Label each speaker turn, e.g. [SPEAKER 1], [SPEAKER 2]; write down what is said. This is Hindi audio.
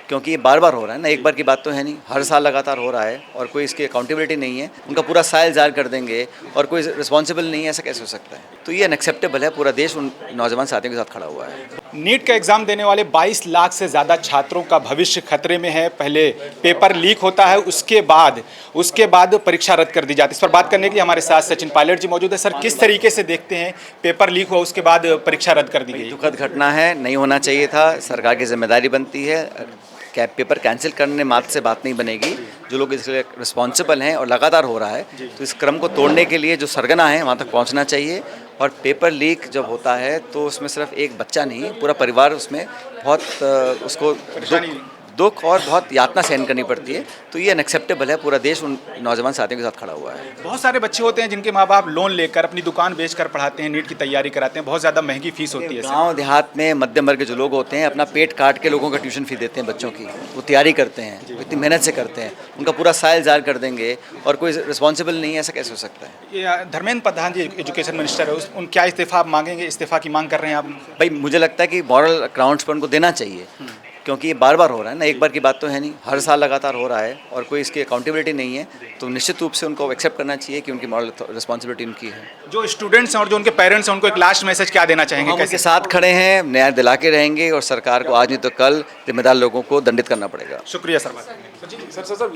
[SPEAKER 1] क्योंकि ये बार बार हो रहा है ना, एक बार की बात तो है नहीं, हर साल लगातार हो रहा है और कोई इसकी अकाउंटेबिलिटी नहीं है। उनका पूरा साल ज़ाया कर देंगे और कोई रिस्पॉन्सिबल नहीं है, ऐसा कैसे हो सकता है? तो ये अनएक्सेप्टेबल है। पूरा देश उन नौजवान साथियों के साथ खड़ा हुआ है।
[SPEAKER 2] नीट का एग्जाम देने वाले 22 लाख से ज़्यादा छात्रों का भविष्य खतरे में है। पहले पेपर लीक होता है, उसके बाद परीक्षा रद्द कर दी जाती है। इस पर बात करने के लिए हमारे साथ सचिन पायलट जी मौजूद है। सर, किस तरीके से देखते हैं पेपर लीक हुआ उसके बाद परीक्षा रद्द कर दी गई?
[SPEAKER 1] दुखद घटना है, नहीं होना चाहिए था। सरकार की जिम्मेदारी बनती है। पेपर कैंसिल करने मात्र से बात नहीं बनेगी। जो लोग इसके लिए रिस्पॉन्सिबल हैं और लगातार हो रहा है, तो इस क्रम को तोड़ने के लिए जो सरगना है वहाँ तक पहुँचना चाहिए। और पेपर लीक जब होता है तो उसमें सिर्फ एक बच्चा नहीं, पूरा परिवार उसमें बहुत उसको दुख और बहुत यातना सहन करनी पड़ती है। तो ये अनएक्सेप्टेबल है। पूरा देश उन नौजवान साथियों के साथ खड़ा हुआ है।
[SPEAKER 2] बहुत सारे बच्चे होते हैं जिनके माँ बाप लोन लेकर अपनी दुकान बेचकर पढ़ाते हैं, नीट की तैयारी कराते हैं, बहुत ज़्यादा महंगी फीस होती है।
[SPEAKER 1] गांव देहात में मध्यम वर्ग के जो लोग होते हैं अपना पेट काट के लोगों का ट्यूशन फी देते हैं बच्चों की। वो तैयारी करते हैं, इतनी मेहनत से करते हैं, उनका पूरा साल ज़ाया कर देंगे और कोई रिस्पॉन्सिबल नहीं है, ऐसा कैसे हो सकता है?
[SPEAKER 2] ये धर्मेंद्र प्रधान जी एजुकेशन मिनिस्टर है, उन क्या इस्तीफा मांगेंगे? इस्तीफा की मांग कर रहे हैं आप?
[SPEAKER 1] भाई मुझे लगता है कि मॉरल ग्राउंड्स पर उनको देना चाहिए, क्योंकि ये बार बार हो रहा है ना, एक बार की बात तो है नहीं, हर साल लगातार हो रहा है और कोई इसकी अकाउंटेबिलिटी नहीं है। तो निश्चित रूप से उनको एक्सेप्ट करना चाहिए कि उनकी मॉरल रिस्पॉन्सिबिलिटी उनकी है।
[SPEAKER 2] जो स्टूडेंट्स हैं और जो उनके पेरेंट्स हैं, उनको एक लास्ट मैसेज क्या देना चाहेंगे?
[SPEAKER 1] हम उनके साथ खड़े हैं, न्याय दिला के रहेंगे और सरकार को आज नहीं तो कल जिम्मेदार लोगों को दंडित करना पड़ेगा।
[SPEAKER 2] शुक्रिया सर।